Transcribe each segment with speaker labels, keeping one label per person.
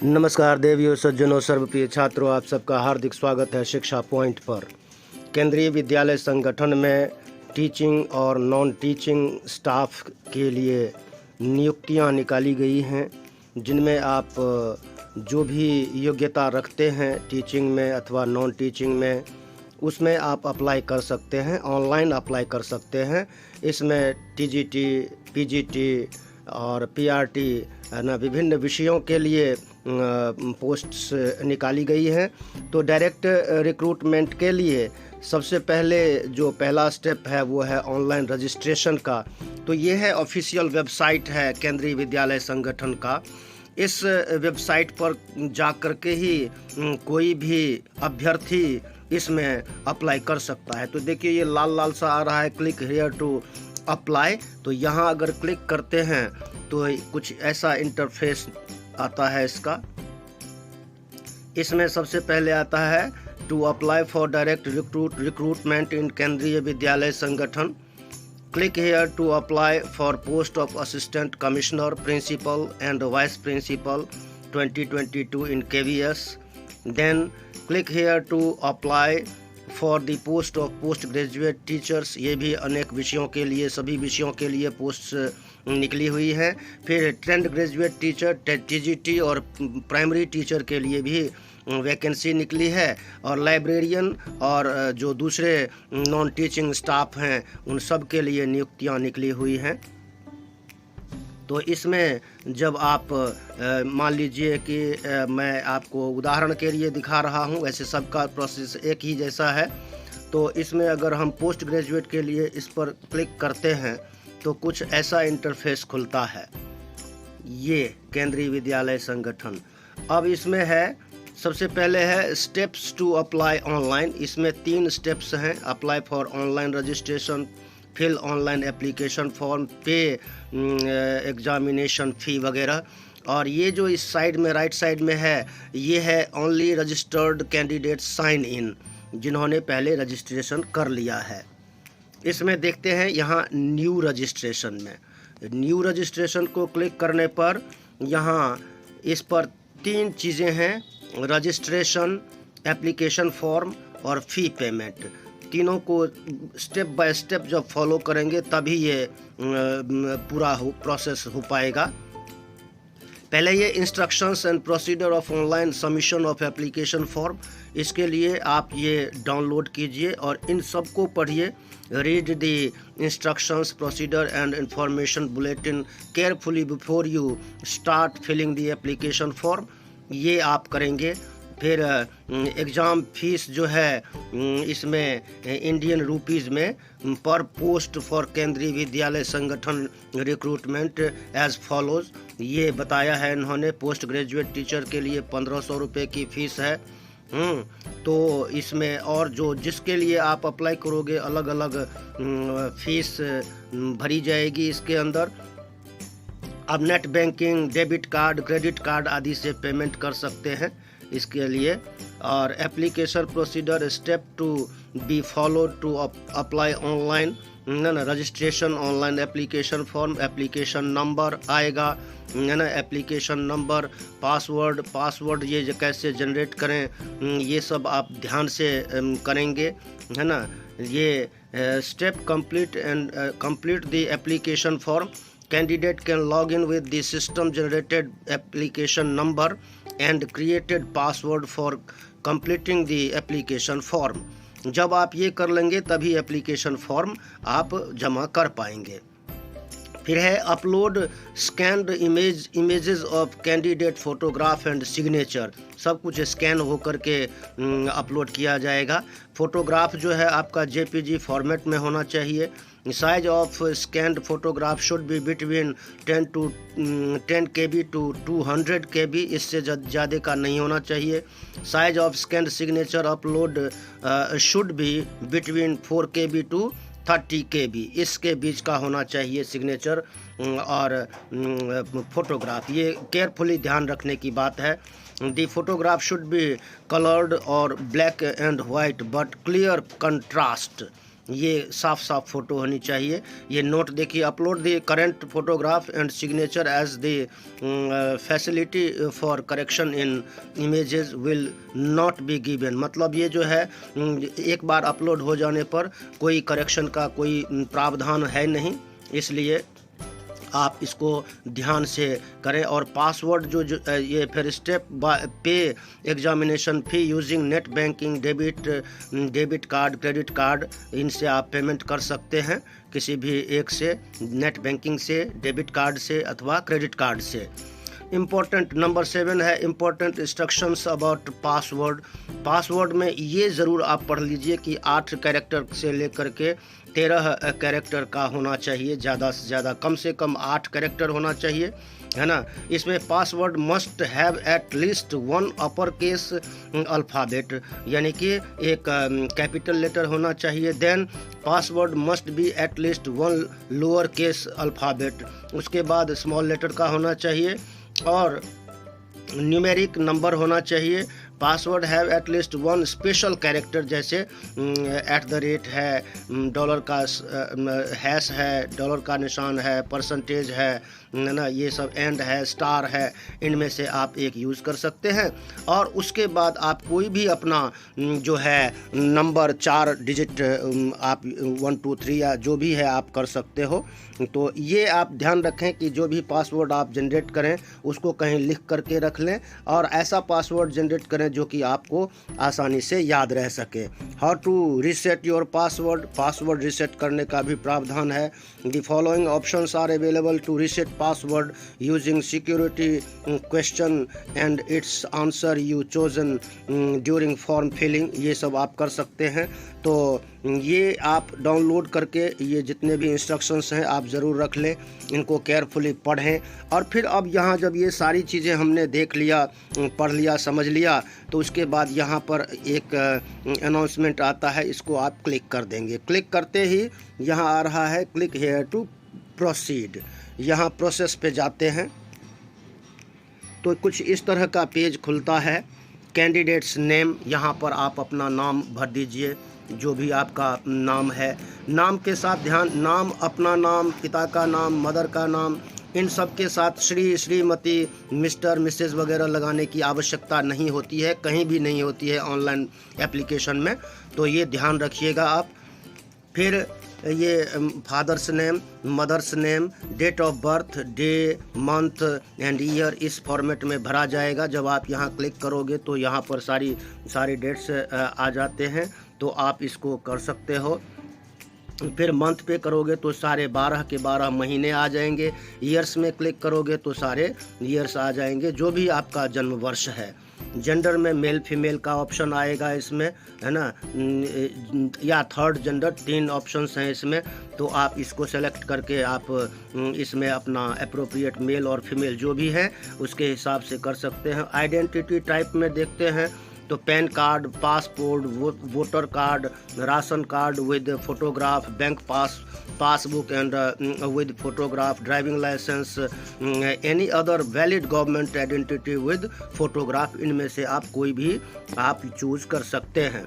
Speaker 1: नमस्कार देवियों, सज्जनों, सर्वप्रिय छात्रों, आप सबका हार्दिक स्वागत है शिक्षा पॉइंट पर। केंद्रीय विद्यालय संगठन में टीचिंग और नॉन टीचिंग स्टाफ के लिए नियुक्तियां निकाली गई हैं, जिनमें आप जो भी योग्यता रखते हैं टीचिंग में अथवा नॉन टीचिंग में, उसमें आप अप्लाई कर सकते हैं, ऑनलाइन अप्लाई कर सकते हैं। इसमें टीजीटी, पीजीटी और पीआरटी ना विभिन्न विषयों के लिए पोस्ट्स निकाली गई हैं। तो डायरेक्ट रिक्रूटमेंट के लिए सबसे पहले जो पहला स्टेप है वो है ऑनलाइन रजिस्ट्रेशन का। तो ये है ऑफिशियल वेबसाइट है केंद्रीय विद्यालय संगठन का। इस वेबसाइट पर जा कर के ही कोई भी अभ्यर्थी इसमें अप्लाई कर सकता है। तो देखिए ये लाल लाल सा आ रहा है, क्लिक हियर टू अप्लाई। तो यहाँ अगर क्लिक करते हैं तो कुछ ऐसा इंटरफेस आता है इसका। इसमें सबसे पहले आता है to apply for direct recruitment in Kendriya Vidyalaya Sangathan. Click here to apply for post of assistant commissioner, principal and vice principal 2022 in KVS। Then click here to apply for the post of post graduate teachers. ये भी अनेक विषयों के लिए, सभी विषयों के लिए पोस्ट निकली हुई है। फिर ट्रेंड ग्रेजुएट टीचर, TGT और प्राइमरी टीचर के लिए भी वैकेंसी निकली है। और लाइब्रेरियन और जो दूसरे नॉन टीचिंग स्टाफ हैं उन सब के लिए नियुक्तियां निकली हुई हैं। तो इसमें जब आप मान लीजिए कि मैं आपको उदाहरण के लिए दिखा रहा हूं, वैसे सबका प्रोसेस एक ही जैसा है। तो इसमें अगर हम पोस्ट ग्रेजुएट के लिए इस पर क्लिक करते हैं तो कुछ ऐसा इंटरफेस खुलता है, ये केंद्रीय विद्यालय संगठन। अब इसमें है, सबसे पहले है स्टेप्स टू अप्लाई ऑनलाइन। इसमें 3 स्टेप्स हैं: apply for online registration, fill online application form, pay examination fee वगैरह। और ये जो इस साइड में, राइट साइड में है, ये है only registered candidate sign in, जिन्होंने पहले रजिस्ट्रेशन कर लिया है। इसमें देखते हैं यहाँ न्यू रजिस्ट्रेशन में, न्यू रजिस्ट्रेशन को क्लिक करने पर यहाँ इस पर 3 चीज़ें हैं: रजिस्ट्रेशन, एप्लीकेशन फॉर्म और फ़ी पेमेंट। तीनों को स्टेप बाय स्टेप जब फॉलो करेंगे तभी ये पूरा प्रोसेस हो पाएगा। पहले ये instructions and procedure of online submission of application form, इसके लिए आप ये डाउनलोड कीजिए और इन सब को पढ़िए। Read the instructions, procedure and information bulletin carefully before you start filling the application form, ये आप करेंगे। फिर एग्ज़ाम फीस जो है इसमें इंडियन रुपीज़ में पर पोस्ट फॉर केंद्रीय विद्यालय संगठन रिक्रूटमेंट एज फॉलोज़, ये बताया है इन्होंने। पोस्ट ग्रेजुएट टीचर के लिए 1500 रुपये की फ़ीस है। तो इसमें और जो जिसके लिए आप अप्लाई करोगे अलग अलग फ़ीस भरी जाएगी इसके अंदर। अब net banking, debit card, credit card आदि से पेमेंट कर सकते हैं इसके लिए। और application procedure, step to be followed to apply online, registration, online application form, application number आएगा, है ना, एप्लीकेशन नंबर, पासवर्ड ये कैसे जनरेट करें, ये सब आप ध्यान से करेंगे, है ना। ये step complete the application form. Candidate can log in with the system generated application number and created password for completing the application form। जब आप ये कर लेंगे तभी एप्लीकेशन फॉर्म आप जमा कर पाएंगे। फिर है upload scanned images of candidate photograph and signature. सब कुछ स्कैन होकर के अपलोड किया जाएगा। फोटोग्राफ जो है आपका JPG फॉर्मेट में होना चाहिए। Size of scanned photograph should be between 10 KB to 200 KB, इससे ज़्यादा का नहीं होना चाहिए। Size of scanned signature upload should be between 4 KB to 30 KB, इसके बीच का होना चाहिए सिग्नेचर और फोटोग्राफ। ये केयरफुली ध्यान रखने की बात है। The photograph should be coloured और black and white but clear contrast, ये साफ साफ फ़ोटो होनी चाहिए। ये नोट देखिए, upload the current photograph and signature as the facility for correction in images will not be given. मतलब ये जो है एक बार अपलोड हो जाने पर कोई करेक्शन का कोई प्रावधान है नहीं, इसलिए आप इसको ध्यान से करें। और पासवर्ड ये फिर स्टेप पे एग्जामिनेशन फ़ी using net banking, debit card, credit card, इनसे आप पेमेंट कर सकते हैं किसी भी एक से, नेट बैंकिंग से, डेबिट कार्ड से अथवा क्रेडिट कार्ड से। इम्पोर्टेंट नंबर 7 है important instructions about password. Password में ये ज़रूर आप पढ़ लीजिए कि 8 कैरेक्टर से लेकर के 13 कैरेक्टर का होना चाहिए, ज़्यादा से ज़्यादा, कम से कम 8 कैरेक्टर होना चाहिए, है ना। इसमें password must have at least 1 upper case alphabet, यानी कि एक कैपिटल लेटर होना चाहिए। Then password must be at least 1 lower case alphabet, उसके बाद स्मॉल लेटर का होना चाहिए और न्यूमेरिक नंबर होना चाहिए। Password have at least 1 special character, जैसे @ है, डॉलर का हैश है, डॉलर का निशान है, परसेंटेज है ना, ये सब एंड है, स्टार है, इनमें से आप एक यूज़ कर सकते हैं। और उसके बाद आप कोई भी अपना जो है नंबर 4 डिजिट आप 1 2 3 या जो भी है आप कर सकते हो। तो ये आप ध्यान रखें कि जो भी पासवर्ड आप जनरेट करें उसको कहीं लिख करके रख लें और ऐसा पासवर्ड जनरेट करें जो कि आपको आसानी से याद रह सके। How to reset your password, password reset करने का भी प्रावधान है। The following options are available to reset password using security question and its answer you chosen during form filling, ये सब आप कर सकते हैं। तो ये आप डाउनलोड करके ये जितने भी इंस्ट्रक्शंस हैं आप ज़रूर रख लें, इनको केयरफुली पढ़ें। और फिर अब यहाँ जब ये सारी चीज़ें हमने देख लिया, पढ़ लिया, समझ लिया, तो उसके बाद यहाँ पर एक अनाउंसमेंट आता है, इसको आप क्लिक कर देंगे। क्लिक करते ही यहाँ आ रहा है क्लिक हेयर टू प्रोसीड, यहाँ प्रोसेस पे जाते हैं तो कुछ इस तरह का पेज खुलता है। कैंडिडेट्स नेम, यहाँ पर आप अपना नाम भर दीजिए, जो भी आपका नाम है। नाम के साथ ध्यान, नाम, अपना नाम, पिता का नाम, मदर का नाम, इन सब के साथ श्री, श्रीमती, मिस्टर, मिसेस वगैरह लगाने की आवश्यकता नहीं होती है, कहीं भी नहीं होती है ऑनलाइन एप्लीकेशन में, तो ये ध्यान रखिएगा आप। फिर ये father's name, mother's name, date of birth, day, month and year इस फॉर्मेट में भरा जाएगा। जब आप यहाँ क्लिक करोगे तो यहाँ पर सारी डेट्स आ जाते हैं, तो आप इसको कर सकते हो। फिर मंथ पे करोगे तो सारे 12 के 12 महीने आ जाएंगे। ईयर्स में क्लिक करोगे तो सारे ईयर्स आ जाएंगे, जो भी आपका जन्म वर्ष है। जेंडर में मेल फीमेल का ऑप्शन आएगा इसमें, है ना, या थर्ड जेंडर, 3 ऑप्शंस हैं इसमें। तो आप इसको सेलेक्ट करके आप इसमें अपना अप्रोप्रिएट मेल और फीमेल जो भी है उसके हिसाब से कर सकते हैं। आइडेंटिटी टाइप में देखते हैं तो pan card, passport, voter card, ration card with photograph, bank passbook and with photograph, driving licence, any other valid government identity with photograph, इनमें से आप कोई भी आप चूज़ कर सकते हैं।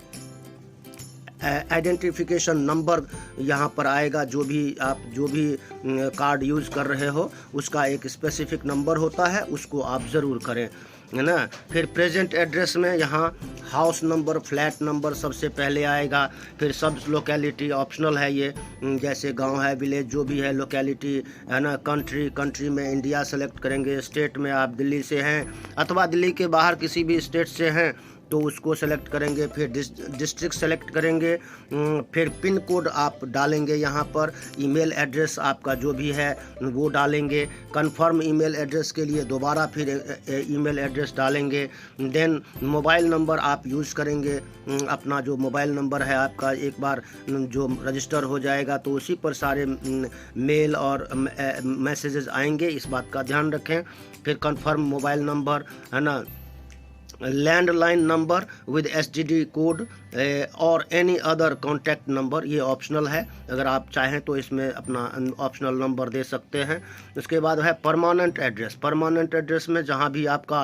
Speaker 1: आइडेंटिफिकेशन नंबर यहाँ पर आएगा, जो भी कार्ड यूज़ कर रहे हो उसका एक स्पेसिफिक नंबर होता है, उसको आप ज़रूर करें, है ना। फिर प्रेजेंट एड्रेस में यहाँ हाउस नंबर, फ्लैट नंबर सबसे पहले आएगा। फिर सब लोकेलिटी ऑप्शनल है ये, जैसे गांव है, विलेज, जो भी है लोकेलिटी, है ना। कंट्री में इंडिया सेलेक्ट करेंगे। स्टेट में आप दिल्ली से हैं अथवा दिल्ली के बाहर किसी भी स्टेट से हैं तो उसको सेलेक्ट करेंगे। फिर डिस्ट्रिक्ट सेलेक्ट करेंगे। फिर पिन कोड आप डालेंगे यहाँ पर। ईमेल एड्रेस आपका जो भी है वो डालेंगे। कंफर्म ईमेल एड्रेस के लिए दोबारा फिर ईमेल एड्रेस डालेंगे। देन मोबाइल नंबर आप यूज़ करेंगे। अपना जो मोबाइल नंबर है आपका एक बार जो रजिस्टर हो जाएगा तो उसी पर सारे मेल और मैसेजेस आएंगे, इस बात का ध्यान रखें। फिर कंफर्म मोबाइल नंबर, है ना। Landline number with STD code और एनी अदर कॉन्टैक्ट नंबर, ये ऑप्शनल है, अगर आप चाहें तो इसमें अपना ऑप्शनल नंबर दे सकते हैं। उसके बाद है परमानेंट एड्रेस। परमानेंट एड्रेस में जहां भी आपका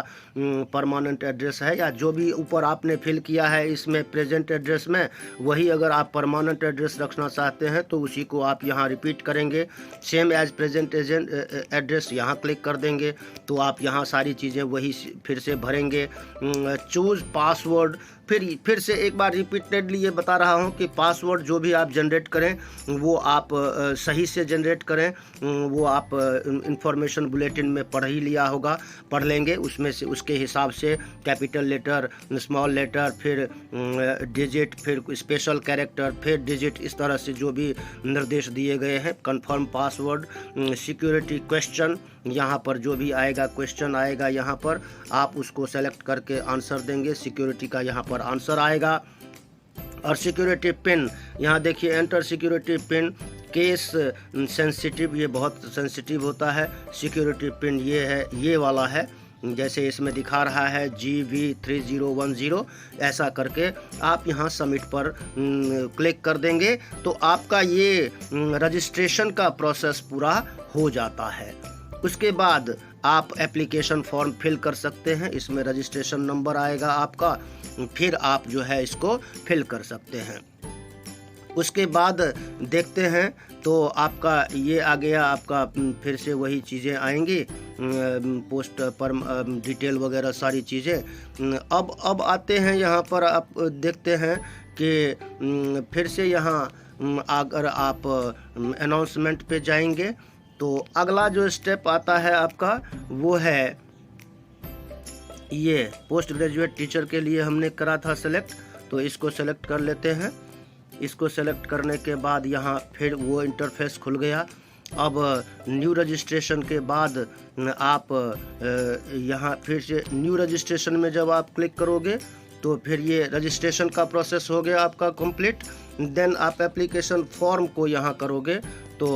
Speaker 1: परमानेंट एड्रेस है या जो भी ऊपर आपने फिल किया है इसमें प्रेजेंट एड्रेस में, वही अगर आप परमानेंट एड्रेस रखना चाहते हैं तो उसी को आप यहां रिपीट करेंगे। सेम एज प्रेजेंट एड्रेस यहाँ क्लिक कर देंगे तो आप यहाँ सारी चीज़ें वही फिर से भरेंगे। चूज़ पासवर्ड, फिर से एक बार रिपीटेडली ये बता रहा हूँ कि पासवर्ड जो भी आप जनरेट करें वो आप सही से जनरेट करें। वो आप इंफॉर्मेशन बुलेटिन में पढ़ ही लिया होगा, पढ़ लेंगे, उसमें से उसके हिसाब से कैपिटल लेटर, स्मॉल लेटर, फिर डिजिट, फिर स्पेशल कैरेक्टर, फिर डिजिट, इस तरह से जो भी निर्देश दिए गए हैं। कंफर्म पासवर्ड, सिक्योरिटी क्वेश्चन, यहाँ पर जो भी आएगा क्वेश्चन आएगा यहाँ पर आप उसको सेलेक्ट करके आंसर देंगे। सिक्योरिटी का यहाँ पर आंसर आएगा। और सिक्योरिटी पिन, यहाँ देखिए enter security pin, case sensitive, ये बहुत सेंसिटिव होता है। सिक्योरिटी पिन ये है, ये वाला है, जैसे इसमें दिखा रहा है GV3010, ऐसा करके आप यहाँ सबमिट पर क्लिक कर देंगे तो आपका ये रजिस्ट्रेशन का प्रोसेस पूरा हो जाता है। उसके बाद आप एप्लीकेशन फॉर्म फिल कर सकते हैं, इसमें रजिस्ट्रेशन नंबर आएगा आपका, फिर आप जो है इसको फिल कर सकते हैं। उसके बाद देखते हैं तो आपका ये आ गया, आपका फिर से वही चीज़ें आएंगी, पोस्ट पर डिटेल वगैरह सारी चीज़ें। अब आते हैं यहाँ पर, आप देखते हैं कि फिर से यहाँ अगर आप अनाउंसमेंट पे जाएंगे तो अगला जो स्टेप आता है आपका वो है ये पोस्ट ग्रेजुएट टीचर के लिए हमने करा था सेलेक्ट, तो इसको सेलेक्ट कर लेते हैं। इसको सेलेक्ट करने के बाद यहाँ फिर वो इंटरफेस खुल गया। अब न्यू रजिस्ट्रेशन के बाद आप यहाँ फिर से न्यू रजिस्ट्रेशन में जब आप क्लिक करोगे तो फिर ये रजिस्ट्रेशन का प्रोसेस हो गया आपका कंप्लीट। देन आप एप्लीकेशन फॉर्म को यहाँ करोगे तो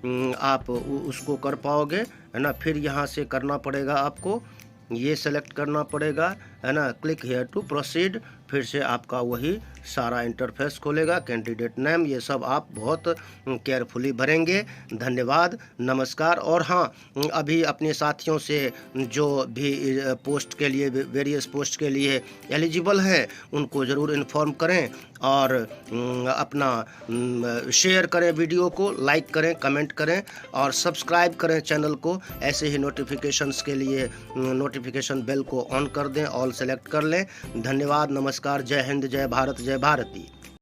Speaker 1: आप उसको कर पाओगे, है ना। फिर यहाँ से करना पड़ेगा आपको, ये सेलेक्ट करना पड़ेगा, है ना, क्लिक हेयर टू प्रोसीड। फिर से आपका वही सारा इंटरफेस खोलेगा, कैंडिडेट नेम, ये सब आप बहुत केयरफुली भरेंगे। धन्यवाद, नमस्कार। और हाँ, अभी अपने साथियों से जो भी पोस्ट के लिए, वेरियस पोस्ट के लिए एलिजिबल हैं उनको ज़रूर इन्फॉर्म करें और अपना शेयर करें, वीडियो को लाइक करें, कमेंट करें और सब्सक्राइब करें चैनल को। ऐसे ही नोटिफिकेशंस के लिए नोटिफिकेशन बेल को ऑन कर दें, ऑल सेलेक्ट कर लें। धन्यवाद, नमस्कार, जय हिंद, जय भारत, जय भारती।